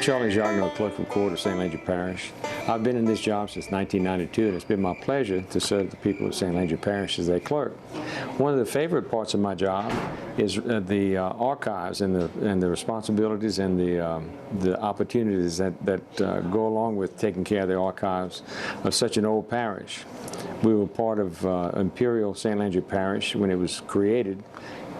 Charlie Jacques, clerk of court of St. Leger Parish. I've been in this job since 1992, and it's been my pleasure to serve the people of St. Leger Parish as their clerk. One of the favorite parts of my job is the archives and the responsibilities and the opportunities that go along with taking care of the archives of such an old parish. We were part of Imperial St. Leger Parish when it was created.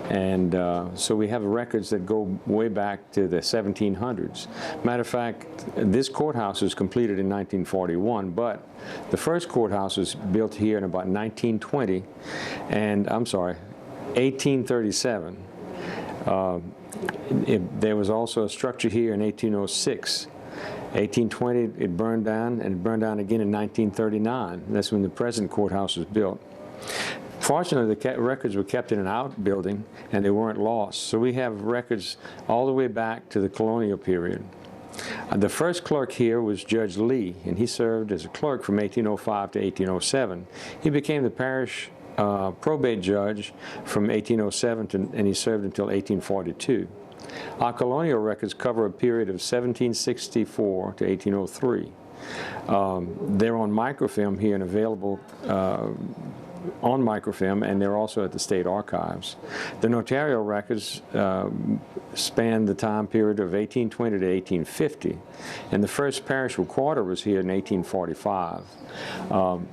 And so we have records that go way back to the 1700s. Matter of fact, this courthouse was completed in 1941, but the first courthouse was built here in about 1920, and I'm sorry, 1837. There was also a structure here in 1806. 1820, it burned down, and it burned down again in 1939. That's when the present courthouse was built. Fortunately, the records were kept in an outbuilding and they weren't lost. So we have records all the way back to the colonial period. The first clerk here was Judge Lee, and he served as a clerk from 1805 to 1807. He became the parish probate judge from 1807 and he served until 1842. Our colonial records cover a period of 1764 to 1803. They're on microfilm here and available on microfilm, and they're also at the state archives. The notarial records span the time period of 1820 to 1850, and the first parish recorder was here in 1845.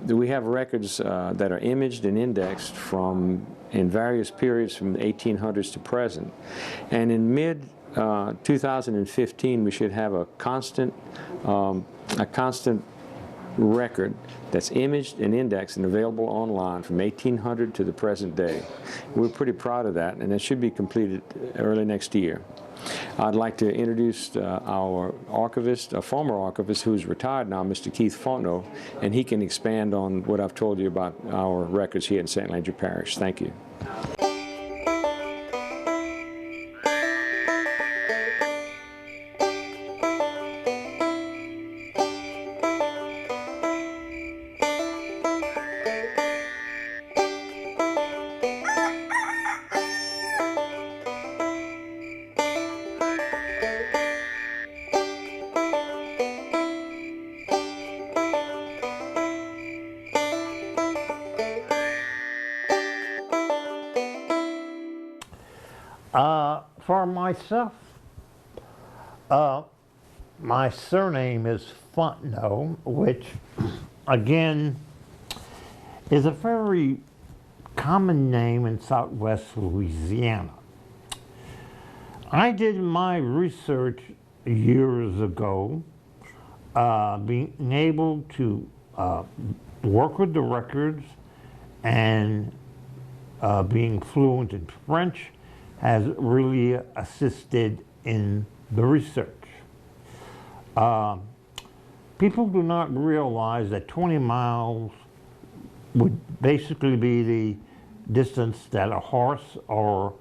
We have records that are imaged and indexed in various periods from the 1800s to present, and in mid 2015 we should have a constant record that's imaged and indexed and available online from 1800 to the present day. We're pretty proud of that, and it should be completed early next year. I'd like to introduce our archivist, a former archivist who's retired now, Mr. Keith Fontenot, and he can expand on what I've told you about our records here in St. Leger Parish. Thank you. For myself, my surname is Fontenot, which again is a very common name in Southwest Louisiana. I did my research years ago, being able to work with the records and being fluent in French has really assisted in the research. People do not realize that 20 miles would basically be the distance that a horse or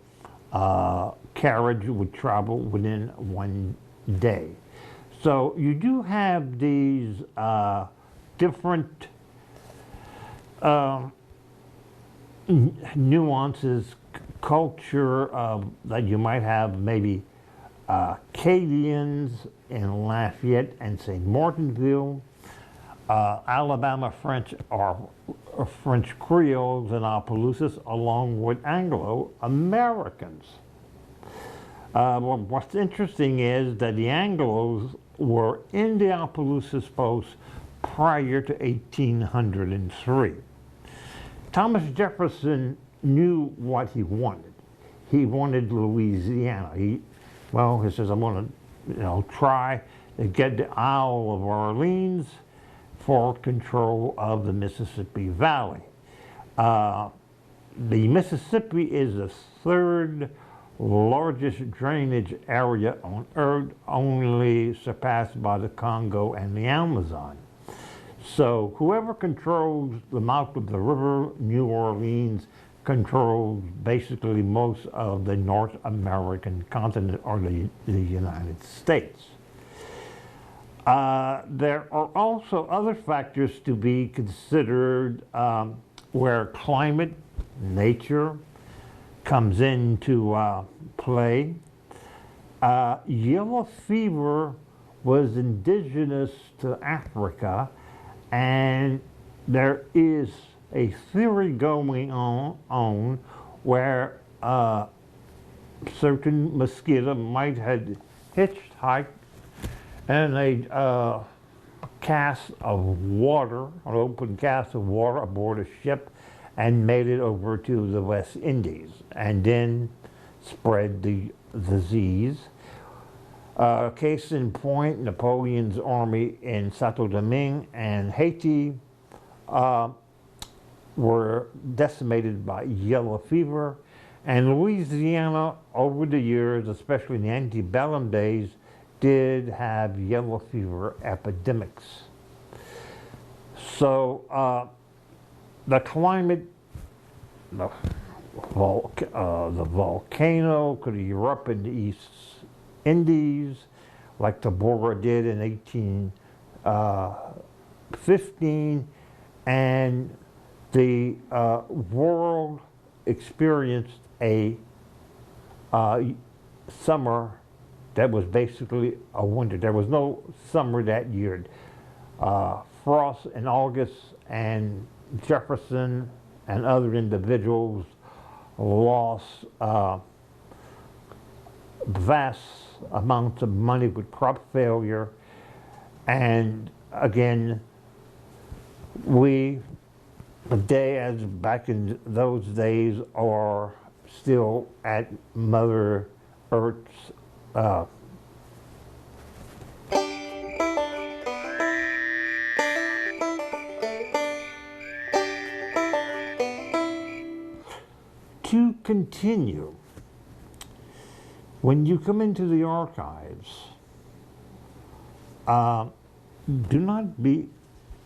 carriage would travel within one day. So you do have these different nuances, culture that you might have, maybe Acadians in Lafayette and St. Martinville, Alabama French or French Creoles in Opelousas, along with Anglo-Americans. What's interesting is that the Anglos were in the Opelousas post prior to 1803. Thomas Jefferson knew what he wanted. He wanted Louisiana. He says, I'm going to, try to get the Isle of Orleans for control of the Mississippi Valley. The Mississippi is the third largest drainage area on Earth, only surpassed by the Congo and the Amazon. So whoever controls the mouth of the river, New Orleans, controls basically most of the North American continent, or the United States. There are also other factors to be considered where climate, nature comes into play. Yellow fever was indigenous to Africa, and there is a theory going on where certain mosquito might have hitchhiked and a cask of water, an open cask of water aboard a ship, and made it over to the West Indies, and then spread the disease. Case in point, Napoleon's army in Santo Domingue and Haiti were decimated by yellow fever, and Louisiana over the years, especially in the antebellum days, did have yellow fever epidemics. So the climate, the volcano could erupt in the East Indies like Tabora did in 1815, and the world experienced a summer that was basically a winter. There was no summer that year. Frost in August, and Jefferson and other individuals lost vast amounts of money with crop failure. And again, back in those days, are still at Mother Earth's to continue. When you come into the archives, do not be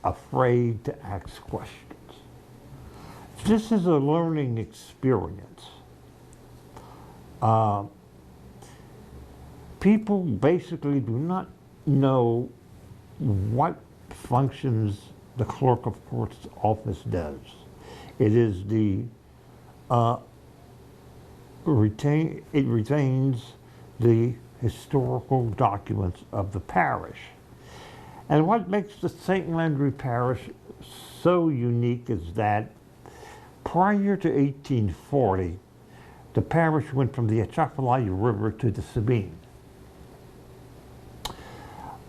afraid to ask questions. This is a learning experience. People basically do not know what functions the clerk of court's office does. It is the it retains the historical documents of the parish. And what makes the St. Landry Parish so unique is that prior to 1840, the parish went from the Atchafalaya River to the Sabine,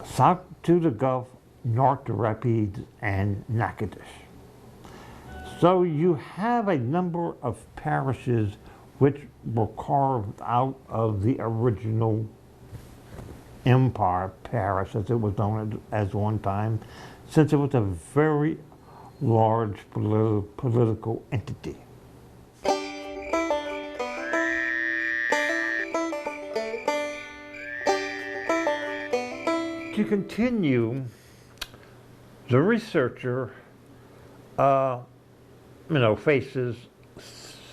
south to the Gulf, north to Rapides and Natchitoches. So you have a number of parishes which were carved out of the original empire parish, as it was known as one time, since it was a very large political entity. To continue, the researcher faces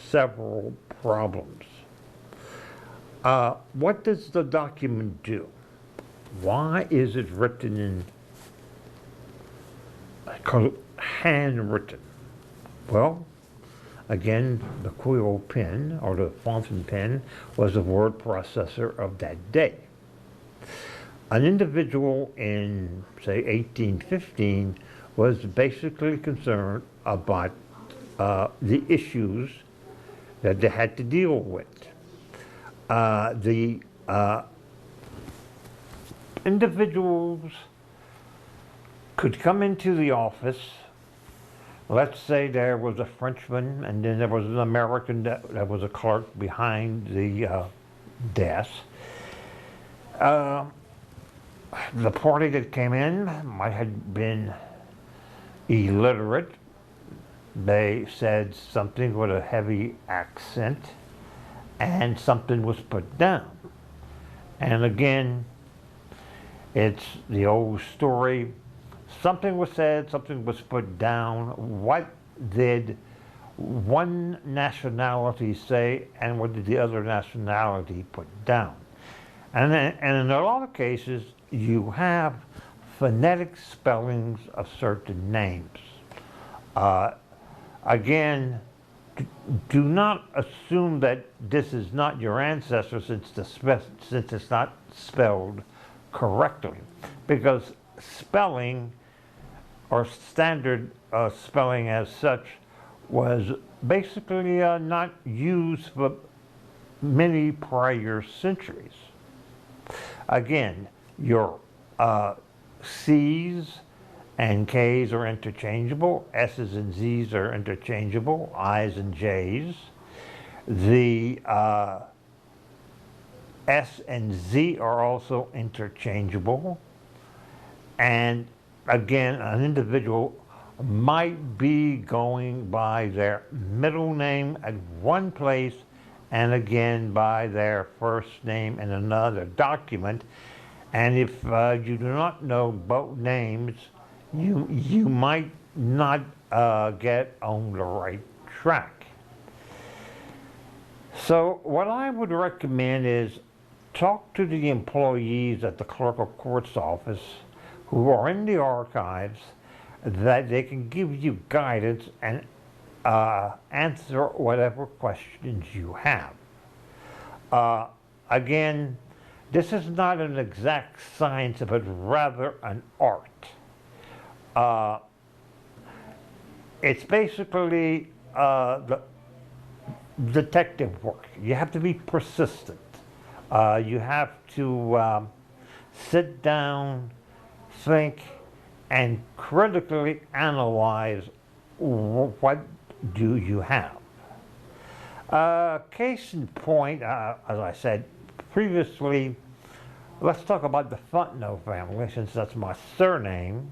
several problems. What does the document do? Why is it written in handwritten? Well, again, the quill pen or the fountain pen was a word processor of that day. An individual in, say, 1815 was basically concerned about the issues that they had to deal with. The individuals could come into the office. Let's say there was a Frenchman and then there was an American that was a clerk behind the desk. The party that came in might have been illiterate. They said something with a heavy accent, and something was put down. And again, it's the old story. Something was said, something was put down. What did one nationality say, and what did the other nationality put down? And in a lot of cases, you have phonetic spellings of certain names. Again, do not assume that this is not your ancestor since it's not spelled correctly, because spelling or standard spelling as such was basically not used for many prior centuries. Again, your C's and K's are interchangeable, S's and Z's are interchangeable, I's and J's. The S and Z are also interchangeable. And again, an individual might be going by their middle name at one place and again by their first name in another document. And if you do not know both names, you might not get on the right track. So what I would recommend is talk to the employees at the clerk of court's office who are in the archives, that they can give you guidance and answer whatever questions you have. Again, this is not an exact science, but rather an art. It's basically the detective work. You have to be persistent. You have to sit down, think, and critically analyze what do you have. Case in point, as I said previously, let's talk about the Fontenot family, since that's my surname.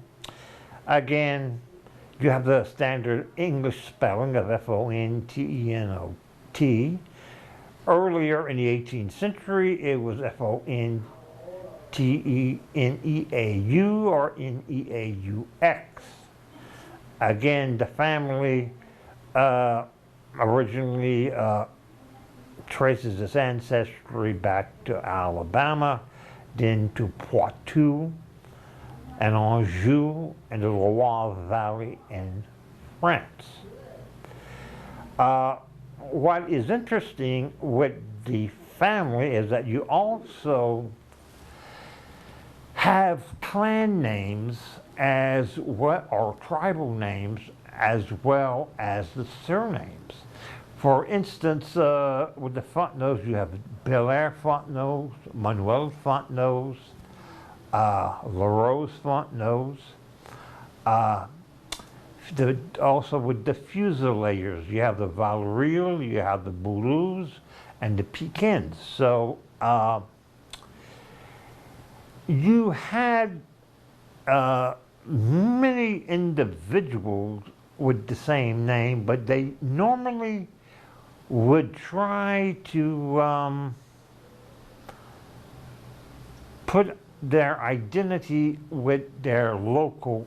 Again, you have the standard English spelling of Fontenot. Earlier in the 18th century, it was Fonteneau or Neaux. Again, the family originally traces its ancestry back to Alabama, then to Poitou and Anjou and the Loire Valley in France. What is interesting with the family is that you also have clan names as well, or tribal names, as well as the surnames. For instance, with the Fontenots, you have Belair Fontenots, Manuel Fontenots, LaRose Fontenots. Also with the Fusiliers, you have the Valerial, you have the Boulous, and the Pekins. So you had many individuals with the same name, but they normally would try to put their identity with their local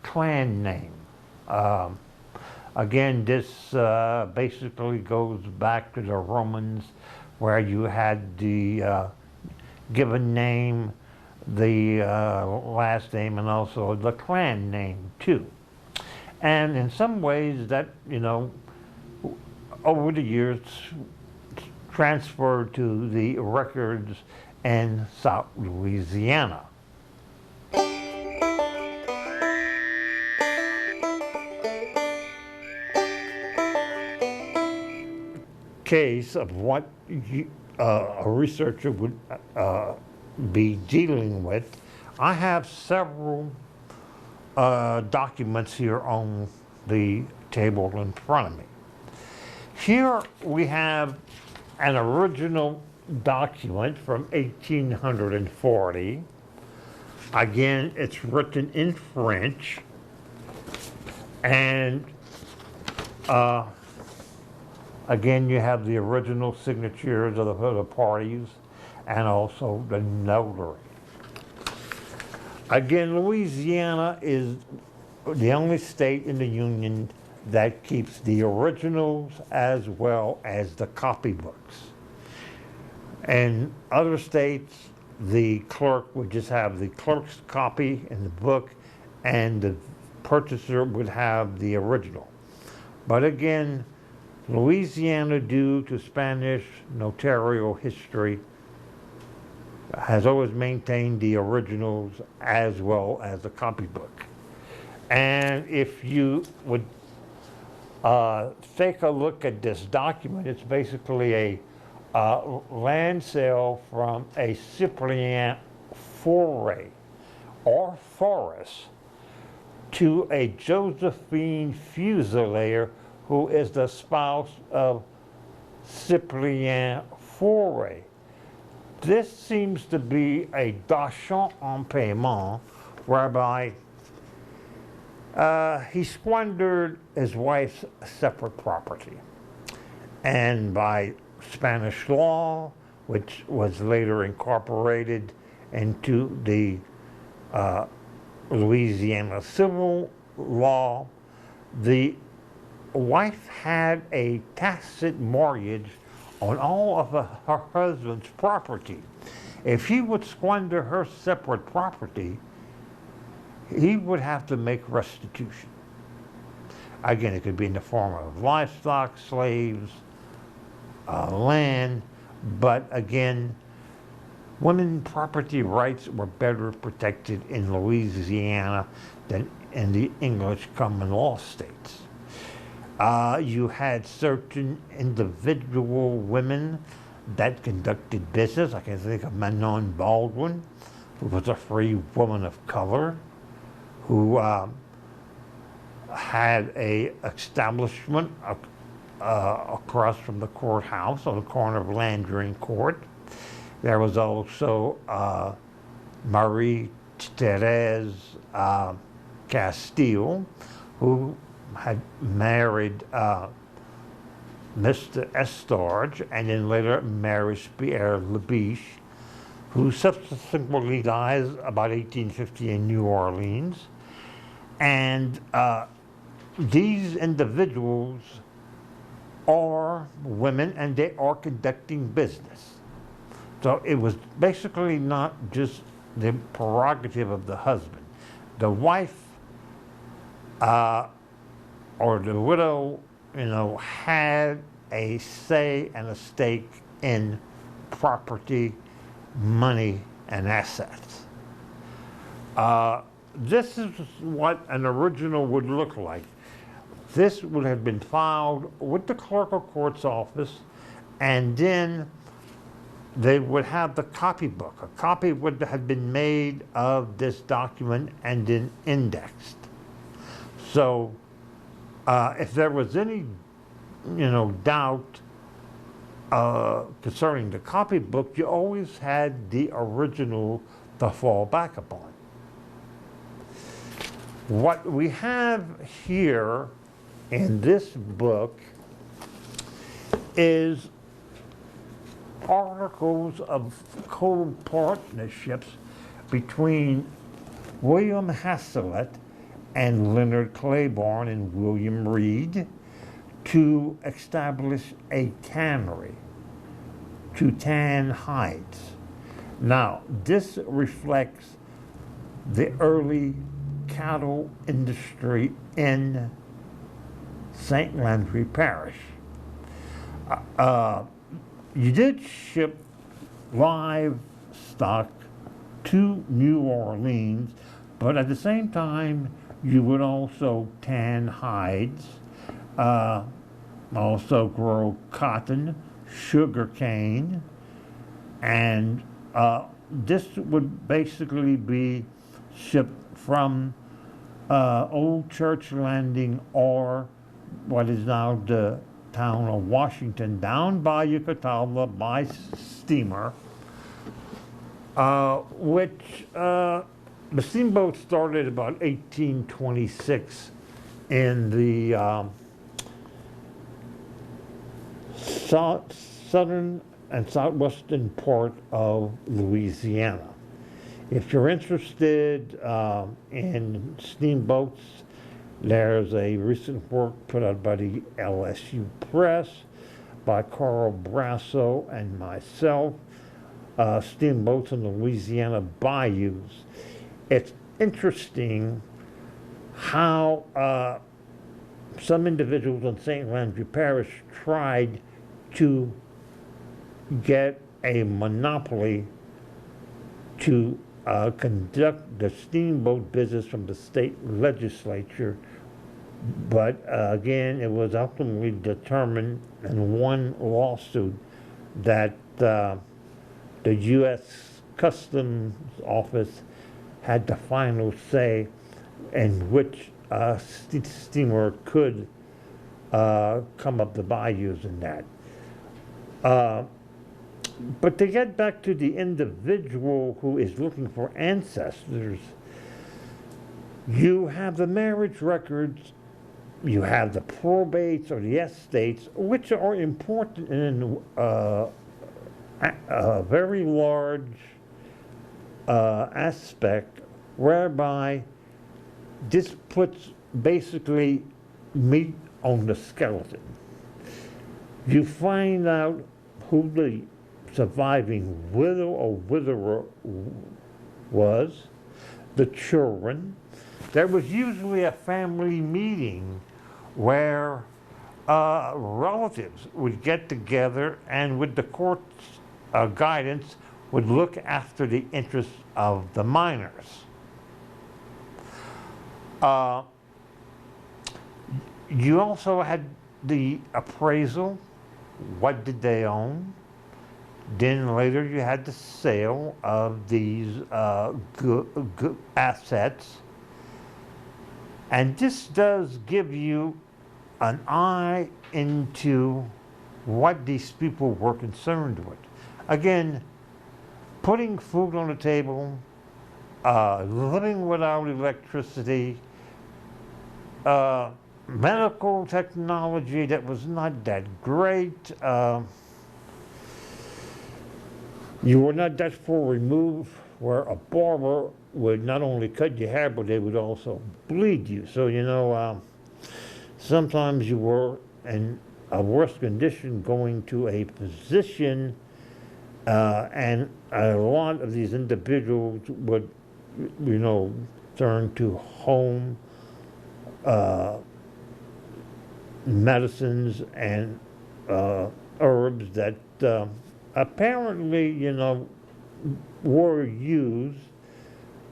clan name. Again, this basically goes back to the Romans, where you had the given name, the last name, and also the clan name too. And in some ways that, you know, over the years transferred to the records in South Louisiana. Case of what a researcher would be dealing with. I have several documents here on the table in front of me. Here we have an original document from 1840. Again, it's written in French, and again, you have the original signatures of the parties and also the notary. Again, Louisiana is the only state in the Union that keeps the originals as well as the copybooks. In other states, the clerk would just have the clerk's copy in the book, and the purchaser would have the original. But again, Louisiana, due to Spanish notarial history, has always maintained the originals as well as the copybook. And if you would take a look at this document, it's basically a land sale from a Cyprien foray or Forrest to a Josephine Fusilier, who is the spouse of Cyprien Foray. This seems to be a d'achat en paiement, whereby he squandered his wife's separate property. And by Spanish law, which was later incorporated into the Louisiana civil law, the wife had a tacit mortgage on all of her husband's property. If he would squander her separate property, he would have to make restitution. Again, it could be in the form of livestock, slaves, land, but again, women property rights were better protected in Louisiana than in the English common law states. You had certain individual women that conducted business. I can think of Manon Baldwin, who was a free woman of color, who had a establishment across from the courthouse on the corner of Landry and Court. There was also Marie Therese Castile, who had married Mr. Estarge and then later married Pierre Labiche, who subsequently dies about 1850 in New Orleans. And these individuals are women and they are conducting business. So it was basically not just the prerogative of the husband. The wife or the widow, had a say and a stake in property, money, and assets. This is what an original would look like. This would have been filed with the clerk of court's office, and then they would have the copybook. A copy would have been made of this document and then indexed. So if there was any, doubt concerning the copybook, you always had the original to fall back upon. What we have here in this book is articles of co-partnerships between William Hasselett and Leonard Claiborne and William Reed to establish a tannery to tan hides. Now, this reflects the early cattle industry in St. Landry Parish. You did ship livestock to New Orleans, but at the same time, you would also tan hides, also grow cotton, sugar cane, and this would basically be shipped from Old Church Landing or what is now the town of Washington down by Yucatala by steamer, which the steamboat started about 1826 in the southern and southwestern part of Louisiana. If you're interested in steamboats, there's a recent work put out by the LSU Press by Carl Brasso and myself, Steamboats in the Louisiana Bayous. It's interesting how some individuals in St. Landry Parish tried to get a monopoly to conduct the steamboat business from the state legislature. But again, it was ultimately determined in one lawsuit that the U.S. Customs Office had the final say in which steamer could come up the bayous and that. But to get back to the individual who is looking for ancestors, you have the marriage records, you have the probates or the estates, which are important in a very large aspect, whereby this puts basically meat on the skeleton. You find out who the surviving widow or widower was, the children. There was usually a family meeting where relatives would get together and with the court's guidance would look after the interests of the minors. You also had the appraisal. What did they own? Then later you had the sale of these assets. And this does give you an eye into what these people were concerned with. Again, putting food on the table, living without electricity, medical technology that was not that great. You were not that far removed where a barber would not only cut your hair, but they would also bleed you. So, you know, sometimes you were in a worse condition going to a physician, and a lot of these individuals would, you know, turn to home medicines and herbs that apparently, you know, were used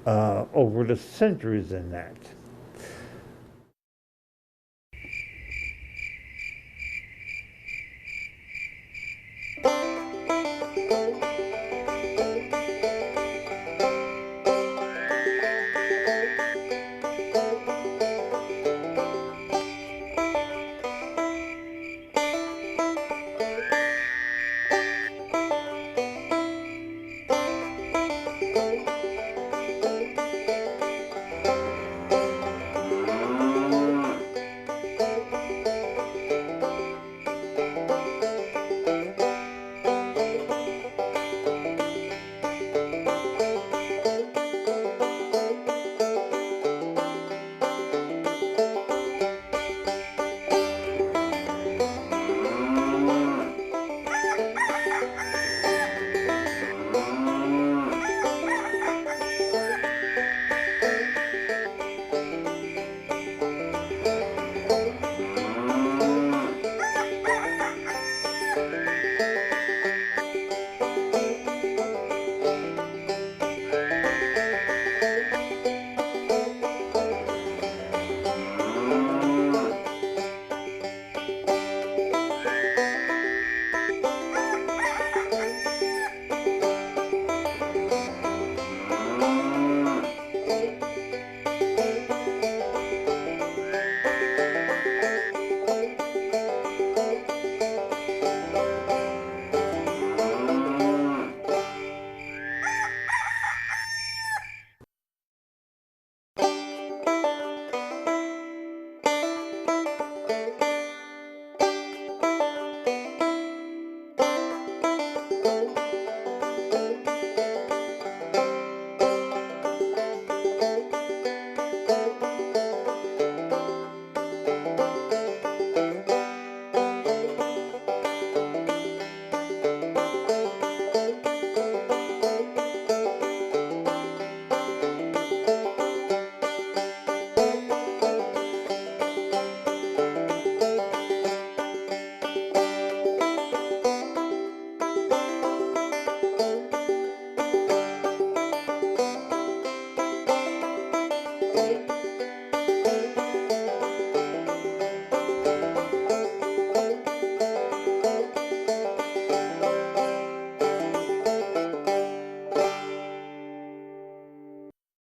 over the centuries in that.